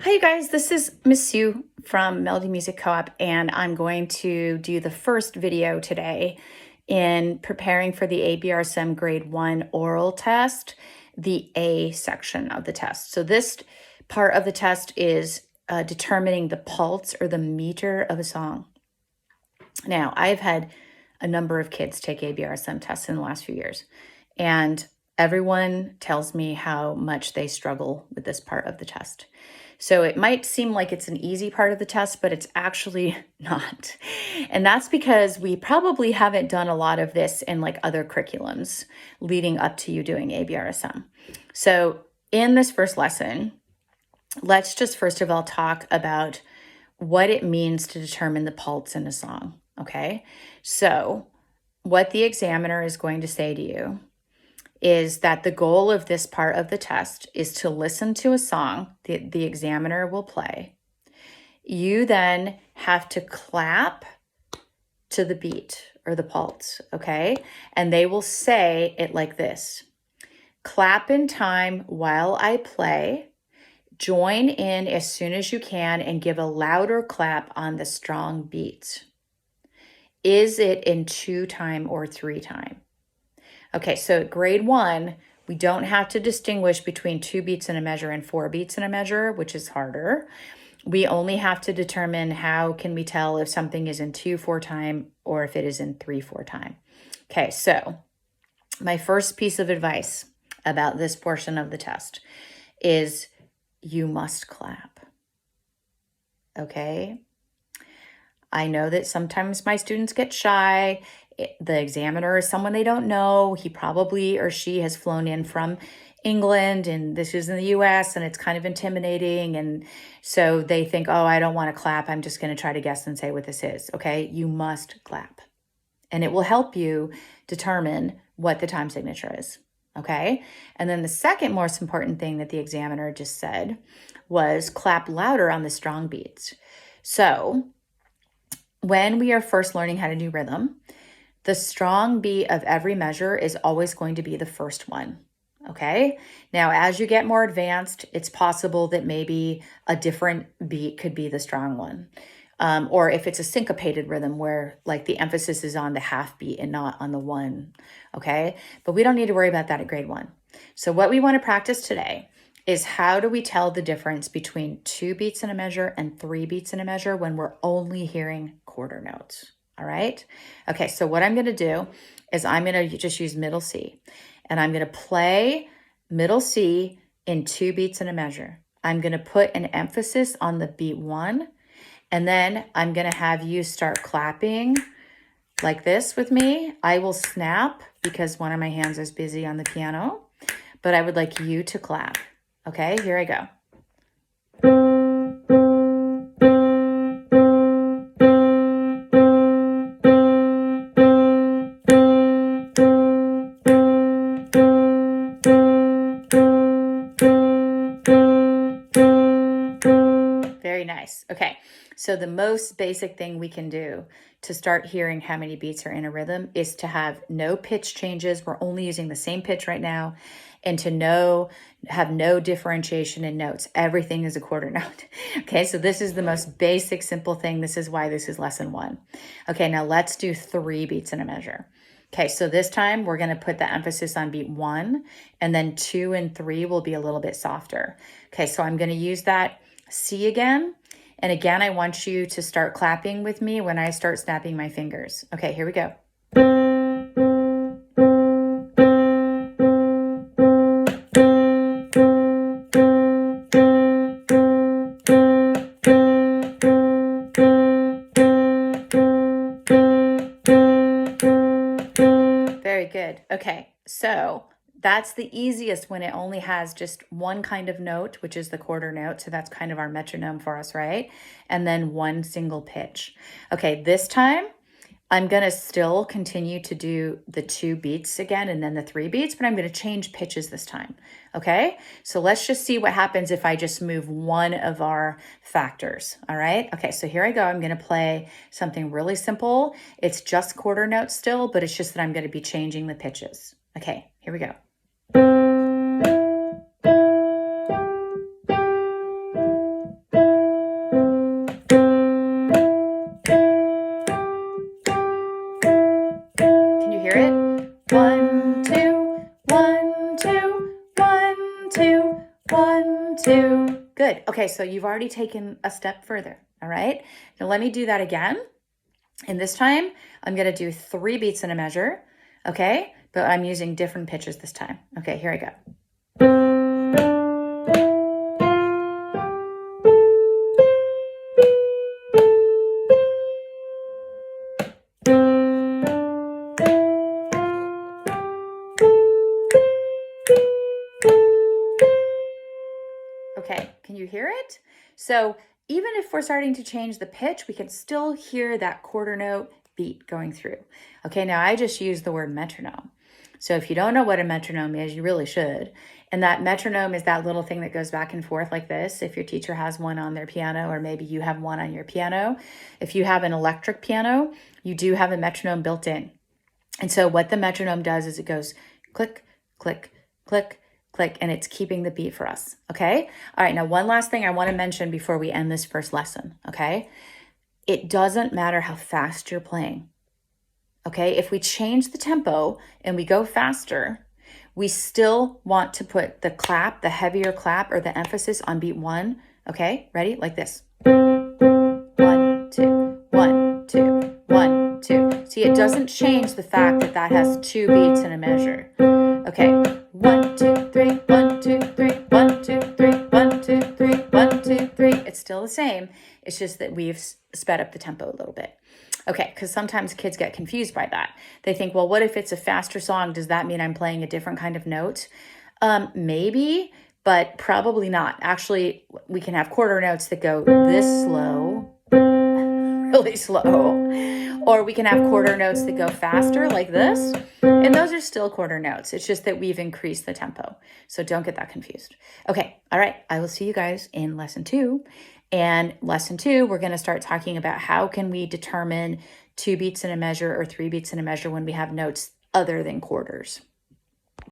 Hi, you guys. This is Miss Sue from Melody Music Co-op, and I'm going to do the first video today in preparing for the ABRSM Grade 1 oral test, the A section of the test. So this part of the test is determining the pulse or the meter of a song. Now, I've had a number of kids take ABRSM tests in the last few years, and everyone tells me how much they struggle with this part of the test. So it might seem like it's an easy part of the test, but it's actually not. And that's because we probably haven't done a lot of this in like other curriculums leading up to you doing ABRSM. So in this first lesson, let's just first of all talk about what it means to determine the pulse in a song, okay? So what the examiner is going to say to you is that the goal of this part of the test is to listen to a song that the examiner will play. You then have to clap to the beat or the pulse, okay? And they will say it like this: clap in time while I play, join in as soon as you can, and give a louder clap on the strong beats. Is it in 2-time or 3-time? Okay, so at grade 1, we don't have to distinguish between 2 beats in a measure and 4 beats in a measure, which is harder. We only have to determine how can we tell if something is in 2/4-time or if it is in 3/4-time. Okay, so my first piece of advice about this portion of the test is you must clap. Okay? I know that sometimes my students get shy. The examiner is someone they don't know. He probably or she has flown in from England and this is in the US and it's kind of intimidating. And so they think, oh, I don't want to clap. I'm just going to try to guess and say what this is. Okay, you must clap. And it will help you determine what the time signature is. Okay, and then the second most important thing that the examiner just said was clap louder on the strong beats. So when we are first learning how to do rhythm, the strong beat of every measure is always going to be the first one, okay? Now, as you get more advanced, it's possible that maybe a different beat could be the strong one. Or if it's a syncopated rhythm where like the emphasis is on the half beat and not on the one, okay? But we don't need to worry about that at grade 1. So what we want to practice today is how do we tell the difference between 2 beats in a measure and 3 beats in a measure when we're only hearing quarter notes, all right? Okay, so what I'm gonna do is I'm gonna just use middle C, and I'm gonna play middle C in 2 beats in a measure. I'm gonna put an emphasis on the beat 1, and then I'm gonna have you start clapping like this with me. I will snap because one of my hands is busy on the piano, but I would like you to clap. Okay, here I go. Very nice. Okay, so the most basic thing we can do to start hearing how many beats are in a rhythm is to have no pitch changes. We're only using the same pitch right now, and to have no differentiation in notes. Everything is a quarter note. Okay, so this is the most basic, simple thing. This is why this is lesson 1. Okay, now let's do 3 beats in a measure. Okay, so this time we're gonna put the emphasis on beat 1, and then 2 and 3 will be a little bit softer. Okay, so I'm gonna use that C again. And again, I want you to start clapping with me when I start snapping my fingers. Okay, here we go. Very good. Okay, so that's the easiest when it only has just one kind of note, which is the quarter note. So that's kind of our metronome for us, right? And then one single pitch. Okay, this time I'm gonna still continue to do the 2 beats again and then the 3 beats, but I'm gonna change pitches this time, okay? So let's just see what happens if I just move one of our factors, all right? Okay, so here I go. I'm gonna play something really simple. It's just quarter notes still, but it's just that I'm gonna be changing the pitches. Okay, here we go. 1, 2. Good. Okay, so you've already taken a step further, all right? Now let me do that again. And this time, I'm going to do 3 beats in a measure, okay? But I'm using different pitches this time. Okay, here I go. Okay, can you hear it? So even if we're starting to change the pitch, we can still hear that quarter note beat going through. Okay, now I just used the word metronome. So if you don't know what a metronome is, you really should. And that metronome is that little thing that goes back and forth like this. If your teacher has one on their piano, or maybe you have one on your piano. If you have an electric piano, you do have a metronome built in. And so what the metronome does is it goes click, click, click, click, and it's keeping the beat for us, okay? All right, now one last thing I want to mention before we end this first lesson, okay? It doesn't matter how fast you're playing, okay? If we change the tempo and we go faster, we still want to put the clap, the heavier clap or the emphasis on beat 1, okay? Ready? Like this. 1, 2, 1, 2, 1, 2. See, it doesn't change the fact that that has 2 beats in a measure. Okay, 1, 2, 3, 1, 2, 3, 1, 2, 3, 1, 2, 3, 1, 2, 3. It's still the same. It's just that we've sped up the tempo a little bit. Okay, because sometimes kids get confused by that. They think, well, what if it's a faster song? Does that mean I'm playing a different kind of note? Maybe, but probably not. Actually, we can have quarter notes that go this slow, really slow, or we can have quarter notes that go faster like this, and those are still quarter notes. It's just that we've increased the tempo, so don't get that confused. Okay, all right, I will see you guys in lesson 2, and lesson 2, we're going to start talking about how can we determine 2 beats in a measure or 3 beats in a measure when we have notes other than quarters.